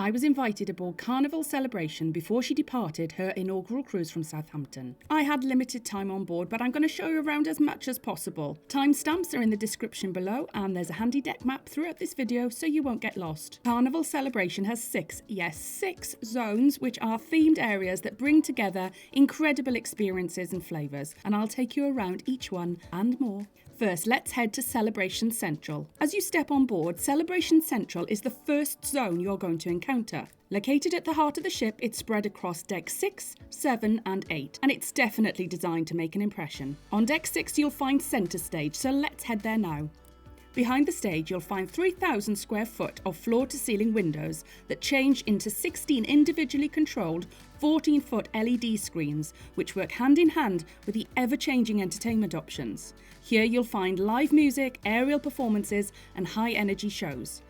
I was invited aboard Carnival Celebration before she departed her inaugural cruise from Southampton. I had limited time on board, but I'm going to show you around as much as possible. Timestamps are in the description below, and there's a handy deck map throughout this video so you won't get lost. Carnival Celebration has six zones, which are themed areas that bring together incredible experiences and flavours, and I'll take you around each one and more. First, let's head to Celebration Central. As you step on board, Celebration Central is the first zone you're going to encounter. Located at the heart of the ship, it's spread across deck 6, 7 and 8, and it's definitely designed to make an impression. On deck 6 you'll find centre stage, so let's head there now. Behind the stage you'll find 3,000 square foot of floor-to-ceiling windows that change into 16 individually controlled 14-foot LED screens, which work hand in hand with the ever-changing entertainment options. Here you'll find live music, aerial performances and high-energy shows.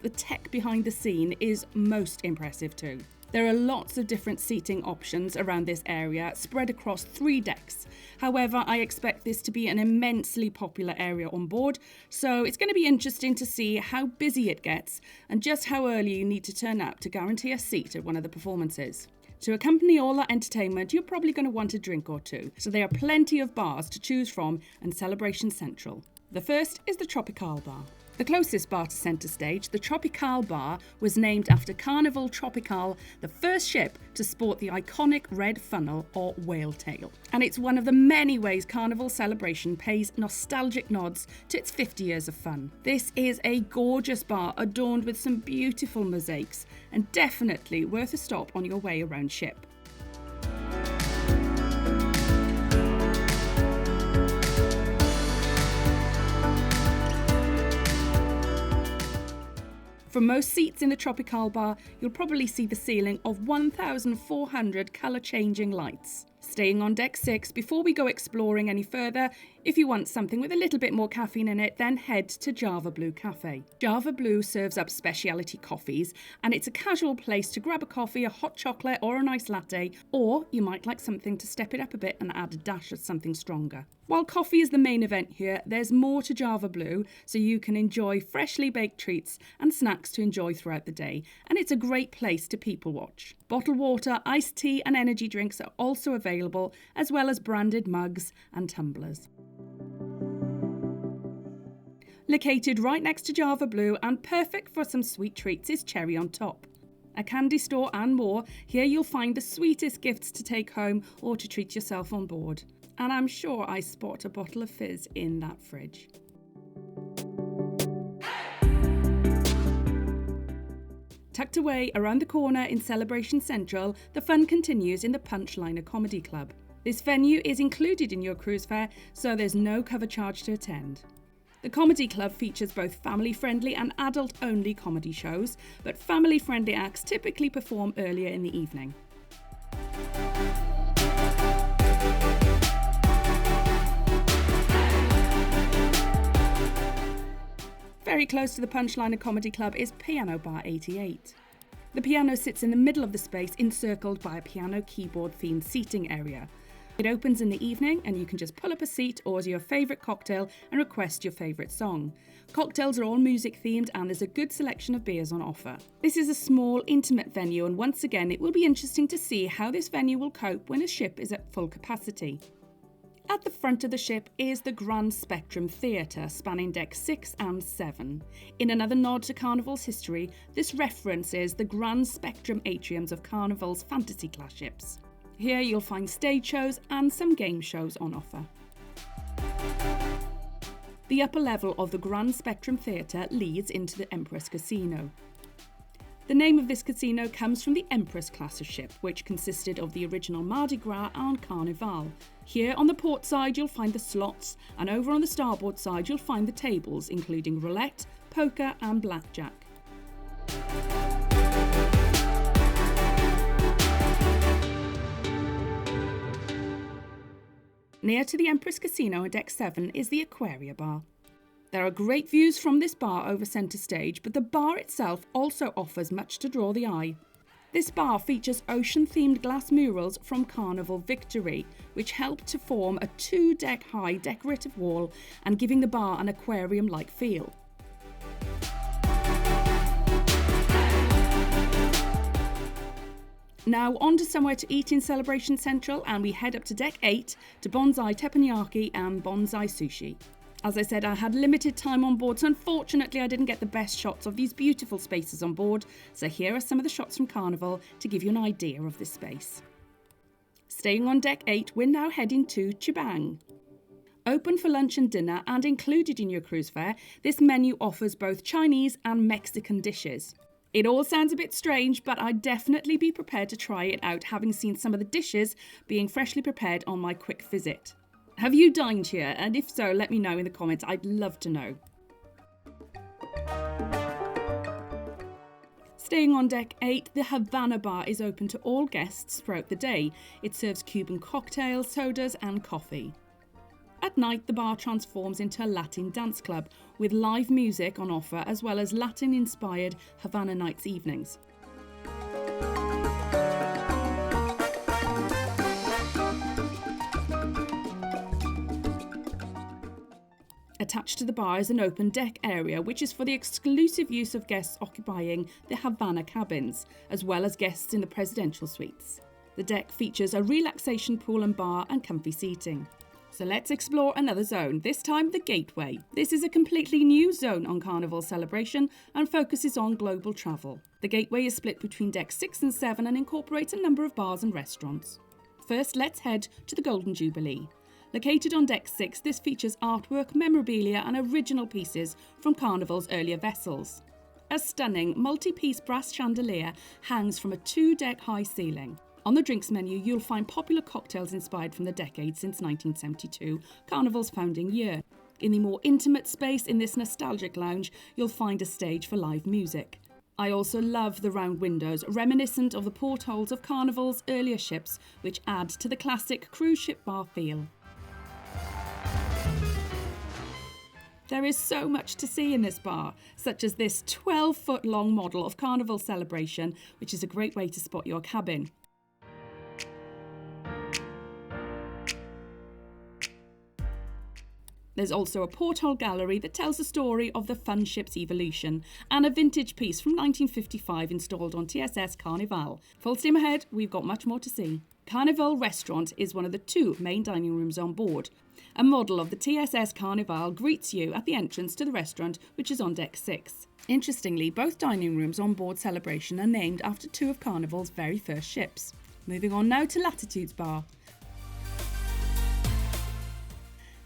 The tech behind the scene is most impressive too. There are lots of different seating options around this area, spread across 3 decks. However, I expect this to be an immensely popular area on board, so it's going to be interesting to see how busy it gets and just how early you need to turn up to guarantee a seat at one of the performances. To accompany all that entertainment, you're probably going to want a drink or two, so there are plenty of bars to choose from in Celebration Central. The first is the Tropical Bar. The closest bar to centre stage, the Tropical Bar, was named after Carnival Tropical, the first ship to sport the iconic red funnel or whale tail. And it's one of the many ways Carnival Celebration pays nostalgic nods to its 50 years of fun. This is a gorgeous bar adorned with some beautiful mosaics and definitely worth a stop on your way around ship. From most seats in the Tropical Bar, you'll probably see the ceiling of 1,400 colour-changing lights. Staying on deck 6, before we go exploring any further, if you want something with a little bit more caffeine in it, then head to Java Blue Cafe. Java Blue serves up specialty coffees, and it's a casual place to grab a coffee, a hot chocolate or a nice latte, or you might like something to step it up a bit and add a dash of something stronger. While coffee is the main event here, there's more to Java Blue, so you can enjoy freshly baked treats and snacks to enjoy throughout the day, and it's a great place to people watch. Bottled water, iced tea and energy drinks are also available, as well as branded mugs and tumblers. Located right next to Java Blue and perfect for some sweet treats is Cherry on Top. A candy store and more, here you'll find the sweetest gifts to take home or to treat yourself on board. And I'm sure I spot a bottle of fizz in that fridge. Tucked away around the corner in Celebration Central, the fun continues in the Punchliner Comedy Club. This venue is included in your cruise fare, so there's no cover charge to attend. The Comedy Club features both family-friendly and adult-only comedy shows, but family-friendly acts typically perform earlier in the evening. Very close to the Punchliner Comedy Club is Piano Bar 88. The piano sits in the middle of the space, encircled by a piano keyboard themed seating area. It opens in the evening and you can just pull up a seat, order your favourite cocktail and request your favourite song. Cocktails are all music themed and there's a good selection of beers on offer. This is a small, intimate venue, and once again it will be interesting to see how this venue will cope when a ship is at full capacity. At the front of the ship is the Grand Spectrum Theatre, spanning decks 6 and 7. In another nod to Carnival's history, this references the Grand Spectrum atriums of Carnival's fantasy class ships. Here you'll find stage shows and some game shows on offer. The upper level of the Grand Spectrum Theatre leads into the Empress Casino. The name of this casino comes from the Empress class of ship, which consisted of the original Mardi Gras and Carnival. Here on the port side you'll find the slots, and over on the starboard side you'll find the tables, including roulette, poker and blackjack. Near to the Empress Casino on deck 7 is the Aquaria Bar. There are great views from this bar over centre stage, but the bar itself also offers much to draw the eye. This bar features ocean-themed glass murals from Carnival Victory, which help to form a 2-deck high decorative wall and giving the bar an aquarium-like feel. Now on to somewhere to eat in Celebration Central, and we head up to Deck 8 to Bonsai Teppanyaki and Bonsai Sushi. As I said, I had limited time on board, so unfortunately I didn't get the best shots of these beautiful spaces on board, so here are some of the shots from Carnival to give you an idea of this space. Staying on Deck 8, we're now heading to Chibang. Open for lunch and dinner and included in your cruise fare, this menu offers both Chinese and Mexican dishes. It all sounds a bit strange, but I'd definitely be prepared to try it out, having seen some of the dishes being freshly prepared on my quick visit. Have you dined here? And if so, let me know in the comments. I'd love to know. Staying on Deck 8, the Havana Bar is open to all guests throughout the day. It serves Cuban cocktails, sodas and coffee. At night, the bar transforms into a Latin dance club with live music on offer, as well as Latin-inspired Havana Nights evenings. Attached to the bar is an open deck area, which is for the exclusive use of guests occupying the Havana cabins, as well as guests in the presidential suites. The deck features a relaxation pool and bar and comfy seating. So let's explore another zone, this time the Gateway. This is a completely new zone on Carnival Celebration and focuses on global travel. The Gateway is split between Decks 6 and 7 and incorporates a number of bars and restaurants. First, let's head to the Golden Jubilee. Located on Deck 6, this features artwork, memorabilia and original pieces from Carnival's earlier vessels. A stunning multi-piece brass chandelier hangs from a 2-deck high ceiling. On the drinks menu, you'll find popular cocktails inspired from the decade since 1972, Carnival's founding year. In the more intimate space in this nostalgic lounge, you'll find a stage for live music. I also love the round windows, reminiscent of the portholes of Carnival's earlier ships, which add to the classic cruise ship bar feel. There is so much to see in this bar, such as this 12-foot long model of Carnival Celebration, which is a great way to spot your cabin. There's also a porthole gallery that tells the story of the fun ship's evolution, and a vintage piece from 1955 installed on TSS Carnival. Full steam ahead, we've got much more to see. Carnival Restaurant is one of the 2 main dining rooms on board. A model of the TSS Carnival greets you at the entrance to the restaurant, which is on Deck 6. Interestingly, both dining rooms on board Celebration are named after 2 of Carnival's very first ships. Moving on now to Latitude's Bar.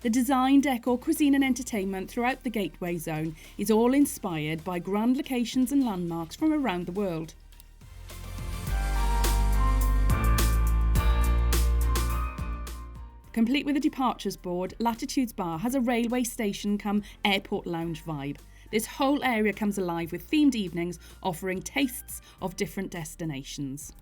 The design, decor, cuisine and entertainment throughout the Gateway Zone is all inspired by grand locations and landmarks from around the world. Complete with a departures board, Latitude's Bar has a railway station come airport lounge vibe. This whole area comes alive with themed evenings offering tastes of different destinations.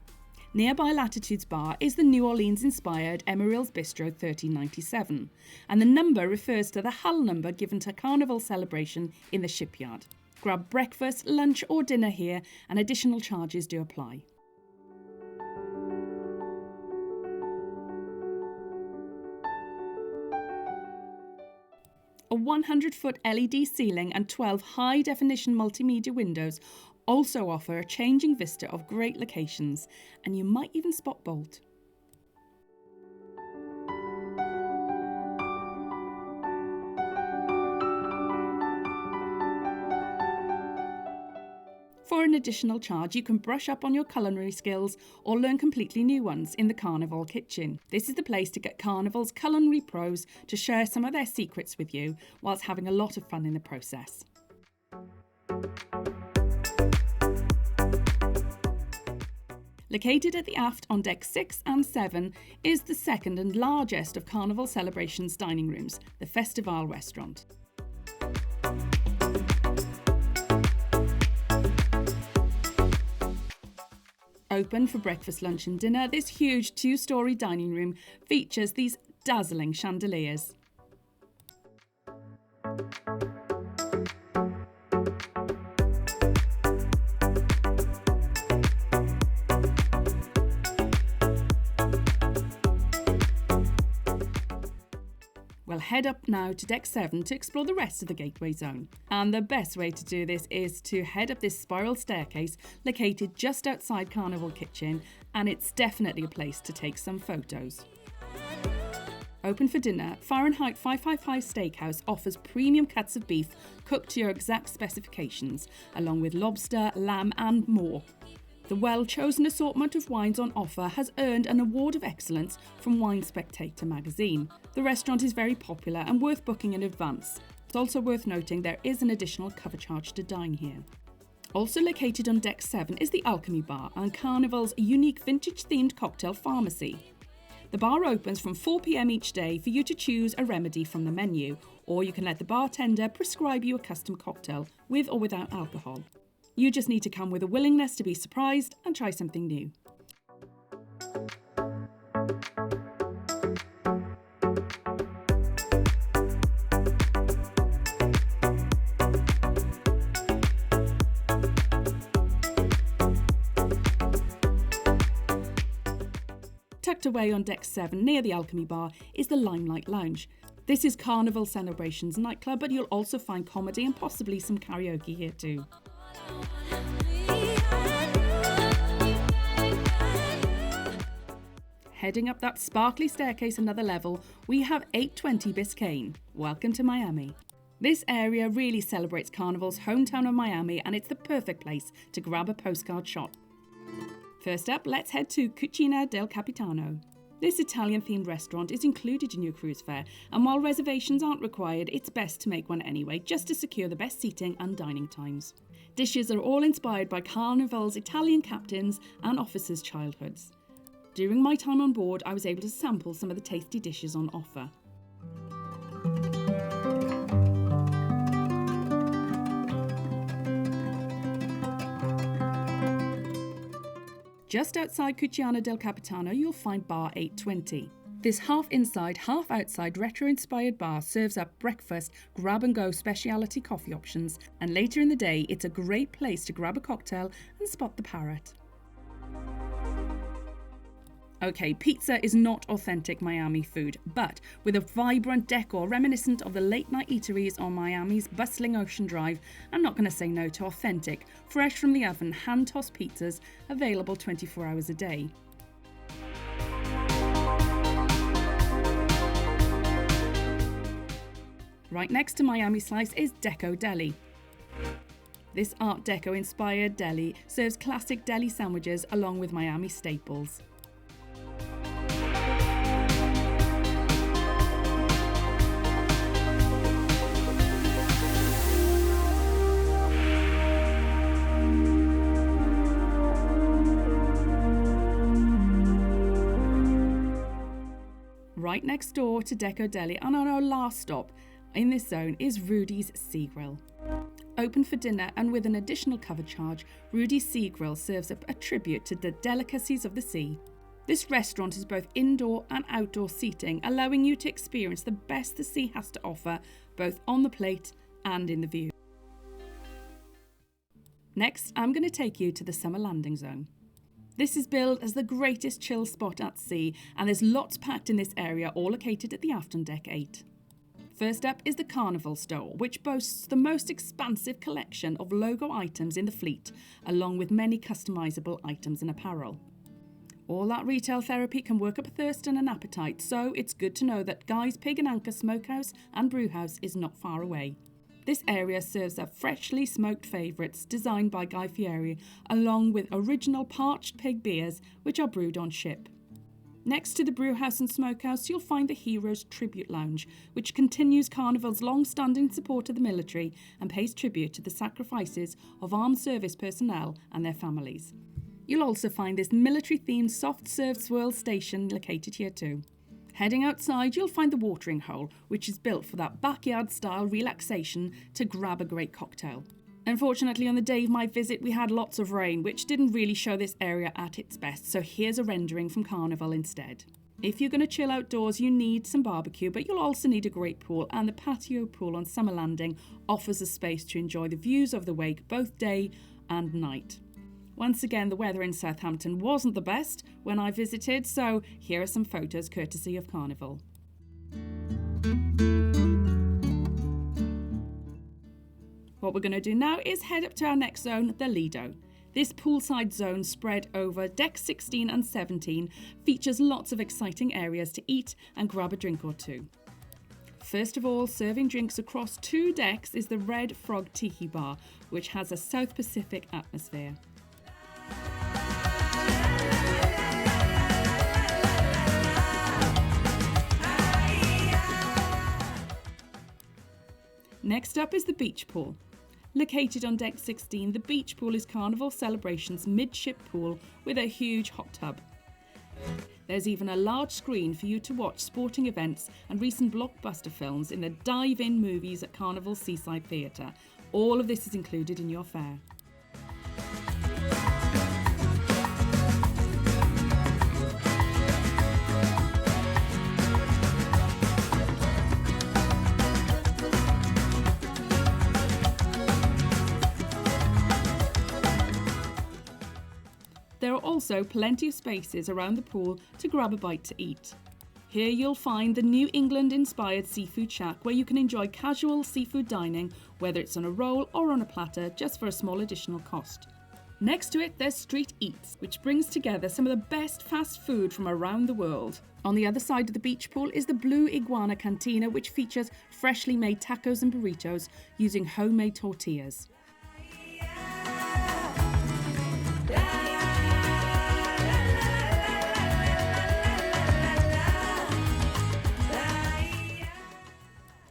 Nearby Latitude's Bar is the New Orleans-inspired Emeril's Bistro 1397, and the number refers to the hull number given to Carnival Celebration in the shipyard. Grab breakfast, lunch or dinner here, and additional charges do apply. A 100-foot LED ceiling and 12 high-definition multimedia windows also offer a changing vista of great locations, and you might even spot Bolt. For an additional charge, you can brush up on your culinary skills or learn completely new ones in the Carnival kitchen. This is the place to get Carnival's culinary pros to share some of their secrets with you, whilst having a lot of fun in the process. Located at the aft on Deck 6 and 7 is the second and largest of Carnival Celebration's dining rooms, the Festival Restaurant. Open for breakfast, lunch and dinner, this huge 2-storey dining room features these dazzling chandeliers. Well, head up now to deck 7 to explore the rest of the gateway zone. And the best way to do this is to head up this spiral staircase located just outside Carnival Kitchen, and it's definitely a place to take some photos. Open for dinner, Fahrenheit 555 Steakhouse offers premium cuts of beef cooked to your exact specifications, along with lobster, lamb and more. The well-chosen assortment of wines on offer has earned an award of excellence from Wine Spectator magazine. The restaurant is very popular and worth booking in advance. It's also worth noting there is an additional cover charge to dine here. Also located on deck 7 is the Alchemy Bar and Carnival's unique vintage-themed cocktail pharmacy. The bar opens from 4 p.m. each day for you to choose a remedy from the menu, or you can let the bartender prescribe you a custom cocktail with or without alcohol. You just need to come with a willingness to be surprised and try something new. Tucked away on deck 7 near the Alchemy Bar is the Limelight Lounge. This is Carnival Celebration's nightclub, but you'll also find comedy and possibly some karaoke here too. Heading up that sparkly staircase another level, we have 820 BISCAYNE. Welcome to Miami. This area really celebrates Carnival's hometown of Miami, and it's the perfect place to grab a postcard shot. First up, let's head to Cucina del Capitano. This Italian-themed restaurant is included in your cruise fare, and while reservations aren't required, it's best to make one anyway, just to secure the best seating and dining times. Dishes are all inspired by Carnival's Italian captains and officers' childhoods. During my time on board, I was able to sample some of the tasty dishes on offer. Just outside Cucina del Capitano, you'll find Bar 820. This half inside, half outside retro-inspired bar serves up breakfast, grab-and-go specialty coffee options, and later in the day, it's a great place to grab a cocktail and spot the parrot. Okay, pizza is not authentic Miami food, but with a vibrant decor reminiscent of the late-night eateries on Miami's bustling Ocean Drive, I'm not going to say no to authentic, fresh from the oven, hand-tossed pizzas available 24 hours a day. Right next to Miami Slice is Deco Deli. This Art Deco-inspired deli serves classic deli sandwiches along with Miami staples. Right next door to Deco Deli, and on our last stop in this zone is Rudy's Sea Grill. Open for dinner and with an additional cover charge, Rudy's Sea Grill serves up a tribute to the delicacies of the sea. This restaurant is both indoor and outdoor seating, allowing you to experience the best the sea has to offer, both on the plate and in the view. Next, I'm going to take you to the Summer Landing Zone. This is billed as the greatest chill spot at sea, and there's lots packed in this area, all located at the aft on deck 8. First up is the Carnival store, which boasts the most expansive collection of logo items in the fleet, along with many customisable items and apparel. All that retail therapy can work up a thirst and an appetite, so it's good to know that Guy's Pig and Anchor Smokehouse and Brewhouse is not far away. This area serves up freshly smoked favourites designed by Guy Fieri, along with original parched pig beers, which are brewed on ship. Next to the Brewhouse and Smokehouse, you'll find the Heroes Tribute Lounge, which continues Carnival's long-standing support of the military and pays tribute to the sacrifices of armed service personnel and their families. You'll also find this military-themed soft-serve swirl station located here too. Heading outside, you'll find the watering hole, which is built for that backyard-style relaxation to grab a great cocktail. Unfortunately, on the day of my visit, we had lots of rain, which didn't really show this area at its best, so here's a rendering from Carnival instead. If you're going to chill outdoors, you need some barbecue, but you'll also need a great pool, and the patio pool on Summer Landing offers a space to enjoy the views of the wake both day and night. Once again, the weather in Southampton wasn't the best when I visited, so here are some photos courtesy of Carnival. What we're going to do now is head up to our next zone, the LIDO. This poolside zone spread over decks 16 and 17 features lots of exciting areas to eat and grab a drink or two. First of all, serving drinks across 2 decks is the Red Frog Tiki Bar, which has a South Pacific atmosphere. Next up is the beach pool. Located on deck 16, the beach pool is Carnival Celebration's midship pool with a huge hot tub. There's even a large screen for you to watch sporting events and recent blockbuster films in the dive-in movies at Carnival Seaside Theatre. All of this is included in your fare. There are also plenty of spaces around the pool to grab a bite to eat. Here you'll find the New England-inspired seafood shack where you can enjoy casual seafood dining, whether it's on a roll or on a platter, just for a small additional cost. Next to it, there's Street Eats, which brings together some of the best fast food from around the world. On the other side of the beach pool is the Blue Iguana Cantina, which features freshly made tacos and burritos using homemade tortillas.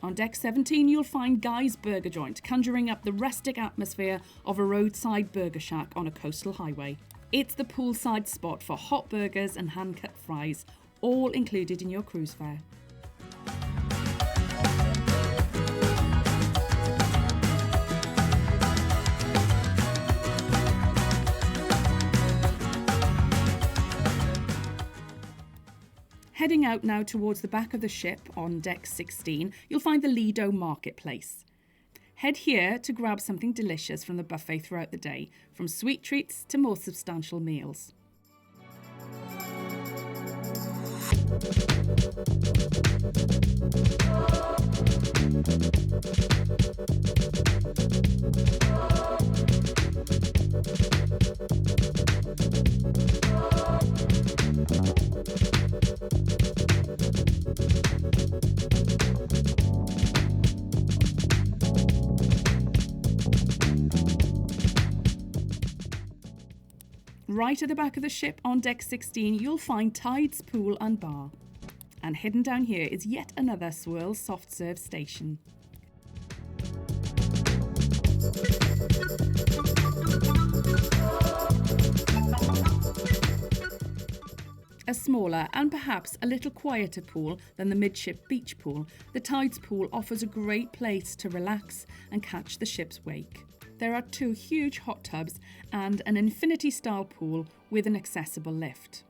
On deck 17, you'll find Guy's Burger Joint, conjuring up the rustic atmosphere of a roadside burger shack on a coastal highway. It's the poolside spot for hot burgers and hand-cut fries, all included in your cruise fare. Heading out now towards the back of the ship on deck 16, you'll find the LIDO Marketplace. Head here to grab something delicious from the buffet throughout the day, from sweet treats to more substantial meals. Right at the back of the ship on deck 16, you'll find Tide's Pool and Bar. And hidden down here is yet another Swirl soft serve station. A smaller and perhaps a little quieter pool than the midship beach pool, the Tide's Pool offers a great place to relax and catch the ship's wake. There are 2 huge hot tubs and an infinity-style pool with an accessible lift.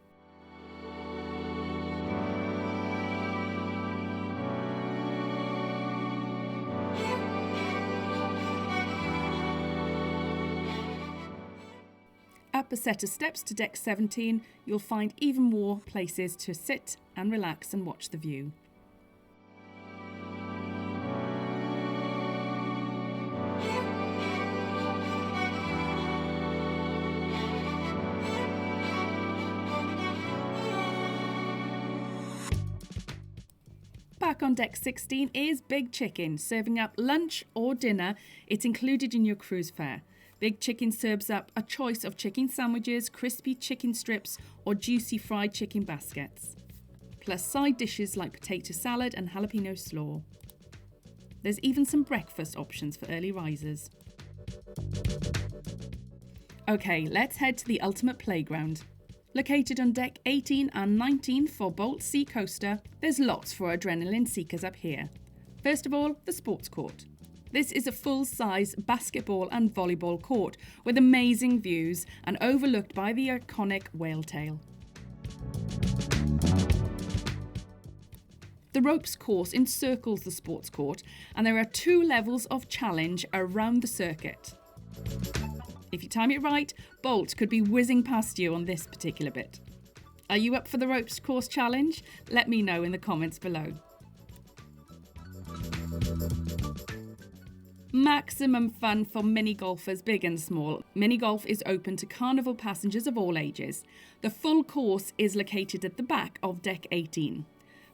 Up a set of steps to deck 17, you'll find even more places to sit and relax and watch the view. Back on deck 16 is Big Chicken, serving up lunch or dinner. It's included in your cruise fare. Big Chicken serves up a choice of chicken sandwiches, crispy chicken strips, or juicy fried chicken baskets, plus side dishes like potato salad and jalapeno slaw. There's even some breakfast options for early risers. Okay, let's head to the ultimate playground. Located on deck 18 and 19 for Bolt Sea Coaster, there's lots for adrenaline seekers up here. First of all, the sports court. This is a full-size basketball and volleyball court with amazing views and overlooked by the iconic whale tail. The ropes course encircles the sports court, and there are 2 levels of challenge around the circuit. If you time it right, Bolt could be whizzing past you on this particular bit. Are you up for the ropes course challenge? Let me know in the comments below. Maximum fun for mini golfers big and small. Mini golf is open to Carnival passengers of all ages. The full course is located at the back of deck 18.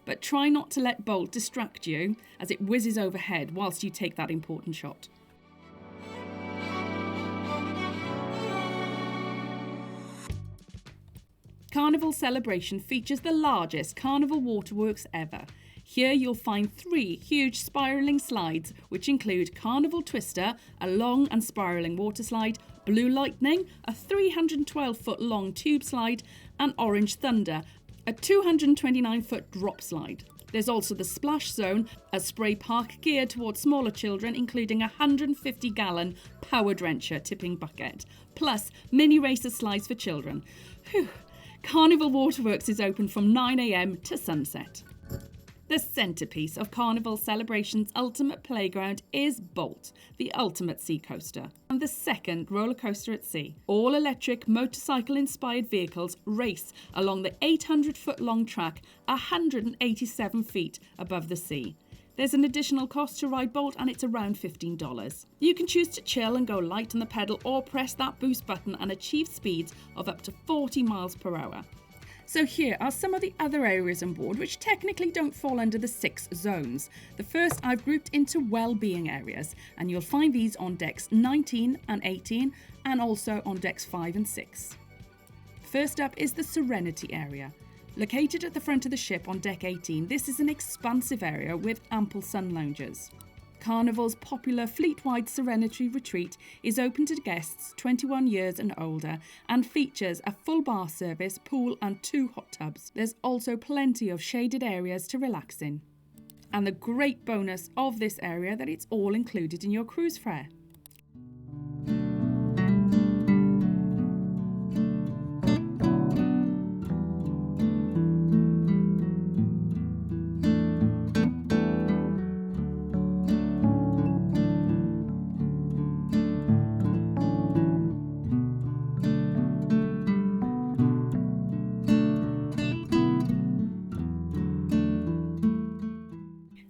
But try not to let Bolt distract you as it whizzes overhead whilst you take that important shot. Carnival Celebration features the largest carnival waterworks ever. Here you'll find 3 huge spiralling slides, which include Carnival Twister, a long and spiralling water slide, Blue Lightning, a 312-foot long tube slide, and Orange Thunder, a 229-foot drop slide. There's also the Splash Zone, a spray park geared towards smaller children, including a 150-gallon power drencher tipping bucket, plus mini racer slides for children. Whew. Carnival Waterworks is open from 9 a.m. to sunset. The centrepiece of Carnival Celebration's ultimate playground is Bolt, the ultimate sea coaster, and the second roller coaster at sea. All electric motorcycle-inspired vehicles race along the 800-foot-long track 187 feet above the sea. There's an additional cost to ride Bolt and it's around $15. You can choose to chill and go light on the pedal or press that boost button and achieve speeds of up to 40 miles per hour. So here are some of the other areas on board which technically don't fall under the 6 zones. The first I've grouped into well-being areas, and you'll find these on decks 19 and 18 and also on decks 5 and 6. First up is the Serenity area. Located at the front of the ship on deck 18, this is an expansive area with ample sun lounges. Carnival's popular fleet-wide Serenity Retreat is open to guests 21 years and older and features a full bar service, pool and 2 hot tubs. There's also plenty of shaded areas to relax in. And the great bonus of this area that it's all included in your cruise fare.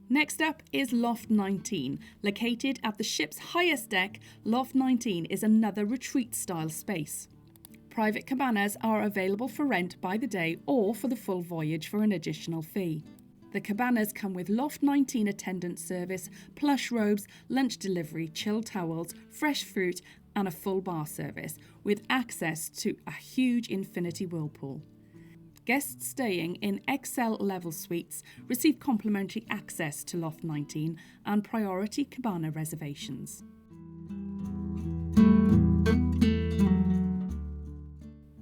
Next up is Loft 19. Located at the ship's highest deck, Loft 19 is another retreat-style space. Private cabanas are available for rent by the day or for the full voyage for an additional fee. The cabanas come with Loft 19 attendant service, plush robes, lunch delivery, chilled towels, fresh fruit and a full bar service with access to a huge infinity whirlpool. Guests staying in XL level suites receive complimentary access to Loft 19 and priority cabana reservations.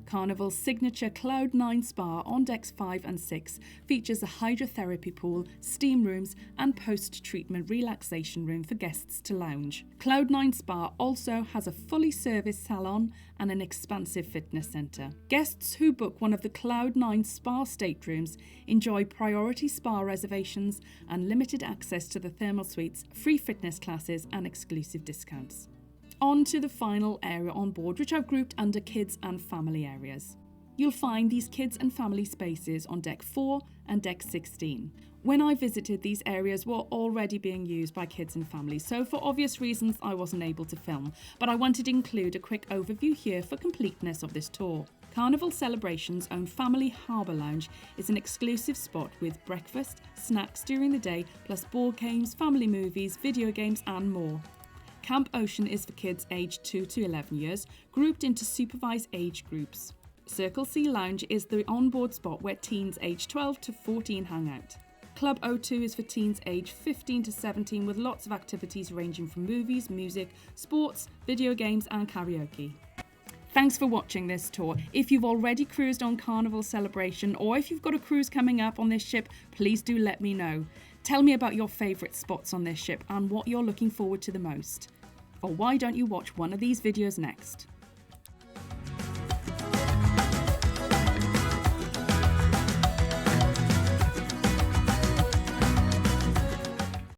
Carnival's signature Cloud9 Spa on decks 5 and 6 features a hydrotherapy pool, steam rooms and post-treatment relaxation room for guests to lounge. Cloud9 Spa also has a fully serviced salon and an expansive fitness centre. Guests who book one of the Cloud9 Spa staterooms enjoy priority spa reservations and limited access to the thermal suites, free fitness classes and exclusive discounts. On to the final area on board, which I've grouped under kids and family areas. You'll find these kids and family spaces on deck 4 and deck 16. When I visited, these areas were already being used by kids and families, so for obvious reasons I wasn't able to film, but I wanted to include a quick overview here for completeness of this tour. Carnival Celebration's own Family Harbour Lounge is an exclusive spot with breakfast, snacks during the day, plus board games, family movies, video games and more. Camp Ocean is for kids aged 2 to 11 years, grouped into supervised age groups. Circle C Lounge is the onboard spot where teens aged 12 to 14 hang out. Club O2 is for teens aged 15 to 17 with lots of activities ranging from movies, music, sports, video games and karaoke. Thanks for watching this tour. If you've already cruised on Carnival Celebration or if you've got a cruise coming up on this ship, please do let me know. Tell me about your favourite spots on this ship and what you're looking forward to the most. Or why don't you watch one of these videos next?